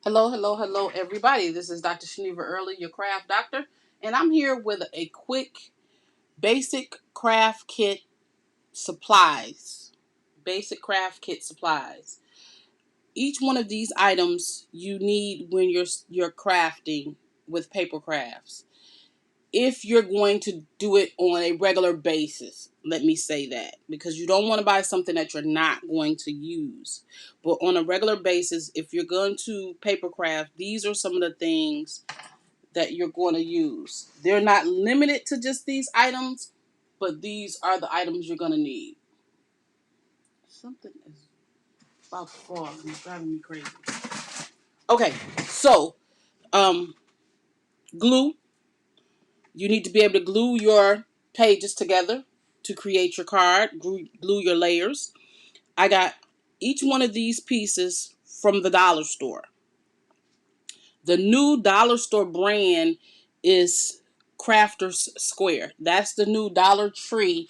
Hello, hello, hello, everybody. This is Dr. Shaniva Early, your craft doctor, and I'm here with a quick basic craft kit supplies. Basic craft kit supplies. Each one of these items you need when you're crafting with paper crafts. If you're going to do it on a regular basis, let me say that, because you don't want to buy something that you're not going to use. But on a regular basis, if you're going to paper craft, these are some of the things that you're going to use. They're not limited to just these items, but these are the items you're going to need. Something is about to fall and it's driving me crazy. Okay, so glue. You need to be able to glue your pages together to create your card, glue your layers. I got each one of these pieces from the dollar store. The new dollar store brand is Crafter's Square. That's the new Dollar Tree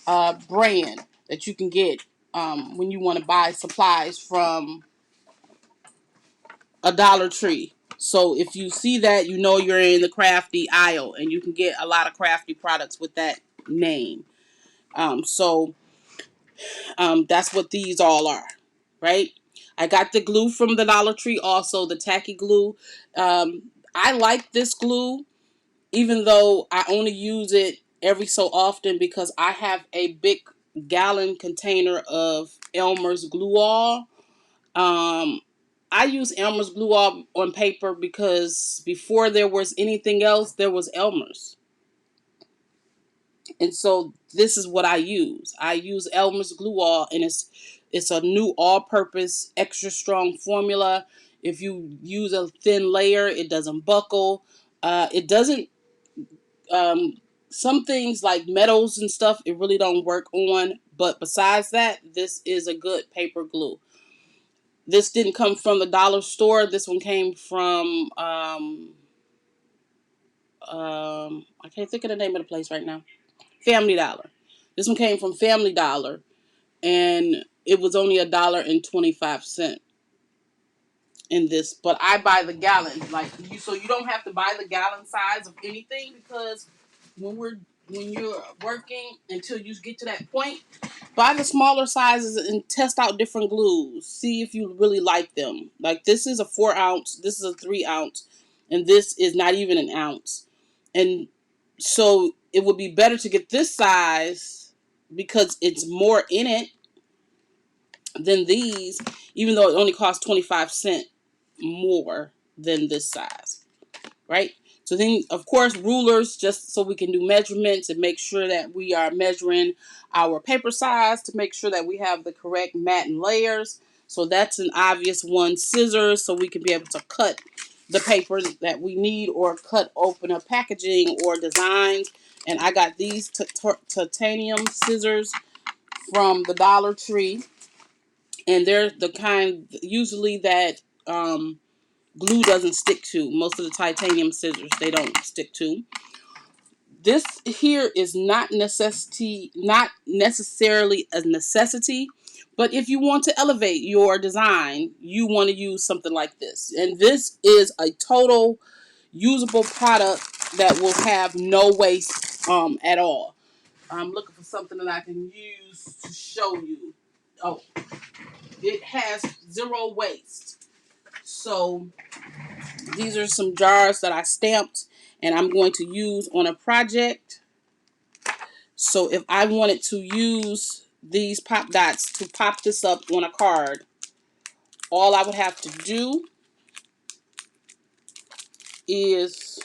brand that you can get when you want to buy supplies from a Dollar Tree. So if you see that, you know you're in the crafty aisle, and you can get a lot of crafty products with that name. So that's what these all are, right? I got the glue from the Dollar Tree, also the tacky glue. I like this glue, even though I only use it every so often because I have a big gallon container of Elmer's glue all. I use Elmer's glue all on paper because before there was anything else, there was Elmer's. And so this is what I use. I use Elmer's glue all, and it's a new all-purpose extra strong formula. If you use a thin layer, it doesn't buckle. It doesn't. Some things like metals and stuff, it really don't work on. But besides that, this is a good paper glue. This didn't come from the dollar store. This one came from I can't think of the name of the place right now. Family Dollar. This one came from Family Dollar, and it was only $1.25 in this. But I buy the gallon, so you don't have to buy the gallon size of anything, because when you're working until you get to that point, buy the smaller sizes and test out different glues. See if you really like them. Like, this is a 4 ounce, this is a 3 ounce, and this is not even an ounce. And so it would be better to get this size because it's more in it than these, even though it only costs 25 cents more than this size, right? So then, of course, rulers, just so we can do measurements and make sure that we are measuring our paper size to make sure that we have the correct mat and layers. So that's an obvious one. Scissors, so we can be able to cut the paper that we need, or cut open a packaging or designs. And I got these titanium scissors from the Dollar Tree, and they're the kind usually that glue doesn't stick to. Most of the titanium scissors, they don't stick to. This here is not necessarily a necessity, but if you want to elevate your design, you want to use something like this. And this is a total usable product that will have no waste at all. I'm looking for something that I can use to show you. Oh, it has zero waste. So these are some jars that I stamped and I'm going to use on a project. So if I wanted to use these pop dots to pop this up on a card, all I would have to do is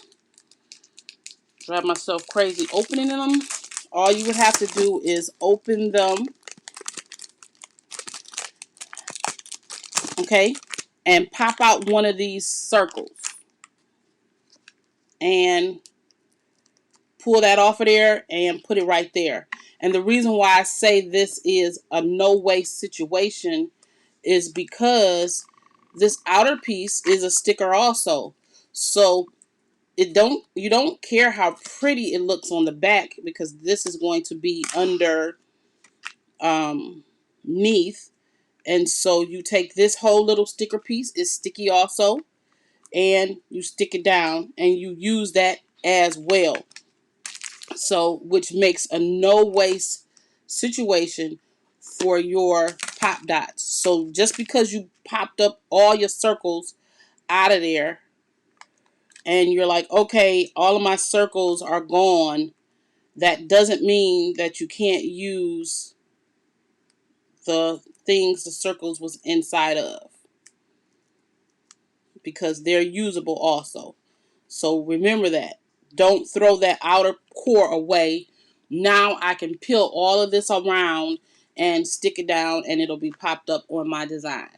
drive myself crazy opening them. All you would have to do is open them, okay, and pop out one of these circles and pull that off of there and put it right there. And the reason why I say this is a no waste situation is because this outer piece is a sticker also. So you don't care how pretty it looks on the back, because this is going to be under neath, And so you take this whole little sticker piece, it's sticky also, and you stick it down and you use that as well. So, which makes a no waste situation for your pop dots. So just because you popped up all your circles out of there and you're like, okay, all of my circles are gone, that doesn't mean that you can't use the things the circles was inside of, because they're usable also. So remember that. Don't throw that outer core away. Now I can peel all of this around and stick it down and it'll be popped up on my design.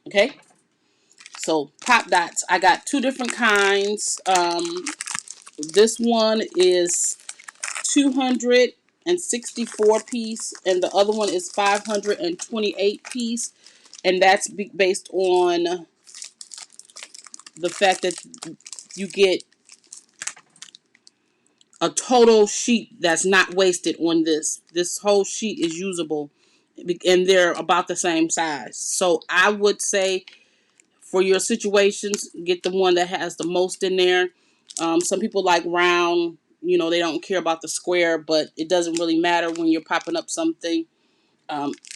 Okay? So pop dots. I got two different kinds. This one is 264 piece and the other one is 528 piece. And that's based on the fact that you get a total sheet that's not wasted on this. This whole sheet is usable and they're about the same size. So I would say for your situations, get the one that has the most in there. Some people like round, you know, they don't care about the square, but it doesn't really matter when you're popping up something.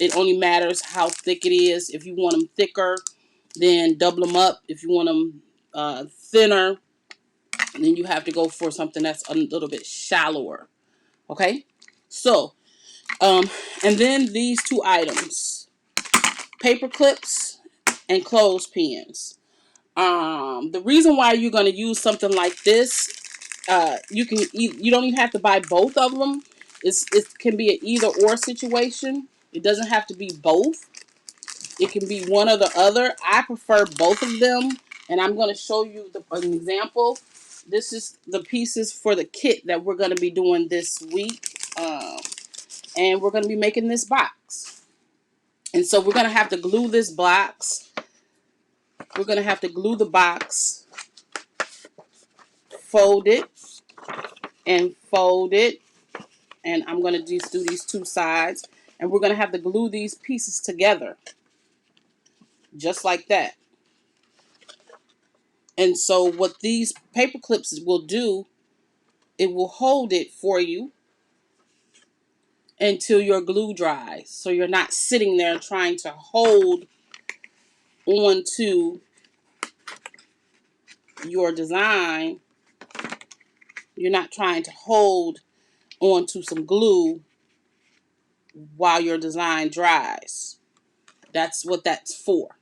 It only matters how thick it is. If you want them thicker, then double them up. If you want them thinner, then you have to go for something that's a little bit shallower. Okay, so and then these two items, paper clips and clothespins. The reason why you're going to use something like this, you don't even have to buy both of them. It can be an either or situation. It doesn't have to be both. It can be one or the other. I prefer both of them, and I'm going to show you an example. This is the pieces for the kit that we're going to be doing this week. And we're going to be making this box. And so we're going to have to glue this box. We're going to have to glue the box, fold it, and fold it. And I'm going to just do these two sides. And we're going to have to glue these pieces together. Just like that. And so what these paper clips will do, it will hold it for you until your glue dries. So you're not sitting there trying to hold onto your design. You're not trying to hold onto some glue while your design dries. That's what that's for.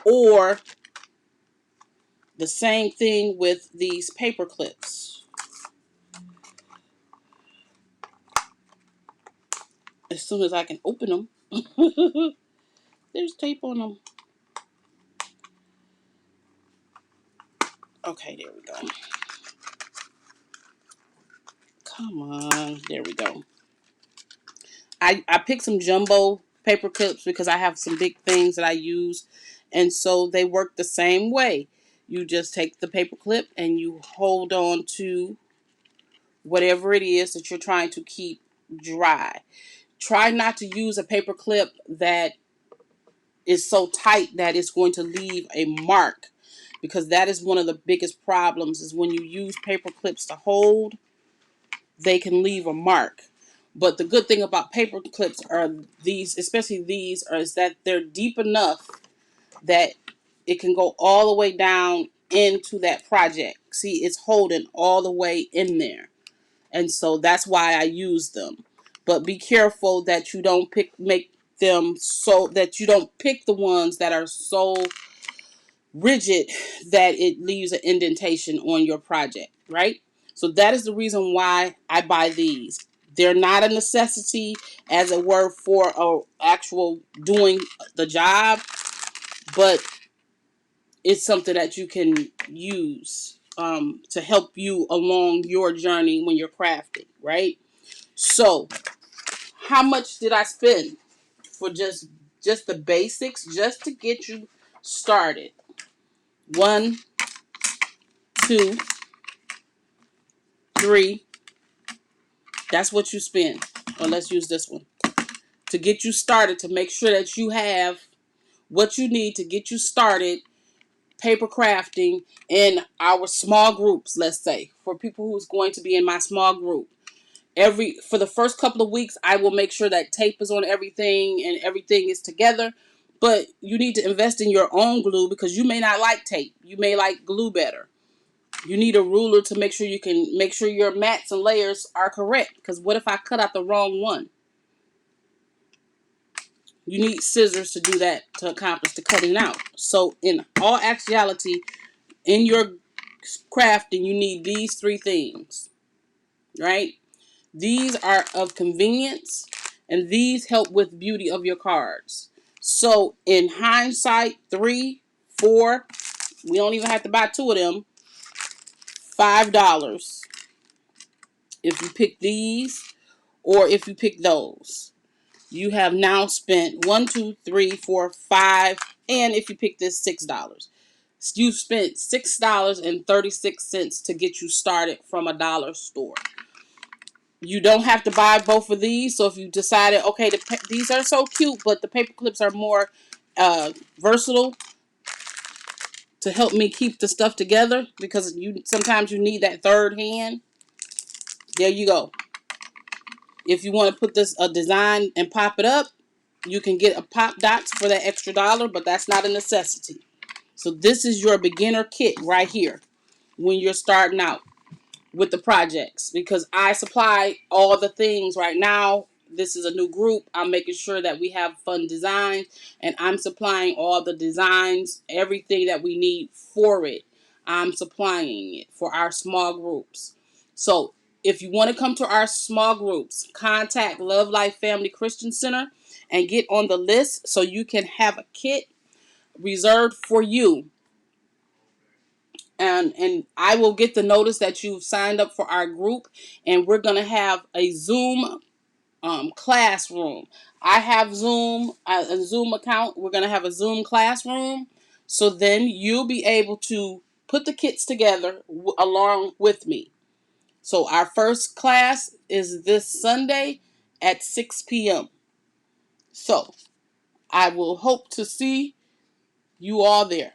Or the same thing with these paper clips. As soon as I can open them, there's tape on them. Okay, there we go. Come on, there we go. I picked some jumbo paper clips because I have some big things that I use, and so they work the same way. You just take the paper clip and you hold on to whatever it is that you're trying to keep dry. Try not to use a paper clip that is so tight that it's going to leave a mark, because that is one of the biggest problems, is when you use paper clips to hold, they can leave a mark. But the good thing about paper clips are these, especially these, is that they're deep enough that it can go all the way down into that project. See, it's holding all the way in there. And so that's why I use them. But be careful that you don't make them so that you don't pick the ones that are so rigid that it leaves an indentation on your project, right? So that is the reason why I buy these. They're not a necessity, as it were, for a actual doing the job, but it's something that you can use to help you along your journey when you're crafting, right? So, how much did I spend for just the basics, just to get you started? 1, 2, 3. That's what you spend. Or let's use this one to get you started, to make sure that you have what you need to get you started paper crafting in our small groups, let's say, for people who's going to be in my small group. For the first couple of weeks, I will make sure that tape is on everything and everything is together. But you need to invest in your own glue because you may not like tape. You may like glue better. You need a ruler to make sure you can make sure your mats and layers are correct. Because what if I cut out the wrong one? You need scissors to do that, to accomplish the cutting out. So in all actuality, in your crafting, you need these three things, right? These are of convenience, and these help with beauty of your cards. So in hindsight, 3, 4, we don't even have to buy 2 of them. $5 if you pick these, or if you pick those. You have now spent 1, 2, 3, 4, 5, and if you pick this, $6. You've spent $6.36 to get you started from a dollar store. You don't have to buy both of these. So if you decided, okay, these are so cute, but the paper clips are more versatile to help me keep the stuff together, because sometimes you need that third hand. There you go. If you want to put this a design and pop it up, you can get a pop dots for that extra dollar, but that's not a necessity. So this is your beginner kit right here when you're starting out with the projects, because I supply all the things right now. This is a new group. I'm making sure that we have fun designs, and I'm supplying all the designs, everything that we need for it. I'm supplying it for our small groups. So if you want to come to our small groups, contact Love Life Family Christian Center and get on the list so you can have a kit reserved for you. And I will get the notice that you've signed up for our group, and we're going to have a Zoom classroom. I have a Zoom account. We're going to have a Zoom classroom, so then you'll be able to put the kits together along with me. So our first class is this Sunday at 6 p.m. So I will hope to see you all there.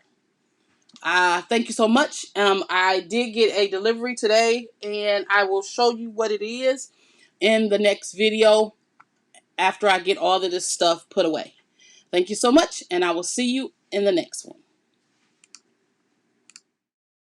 Thank you so much. I did get a delivery today, and I will show you what it is in the next video after I get all of this stuff put away. Thank you so much, and I will see you in the next one.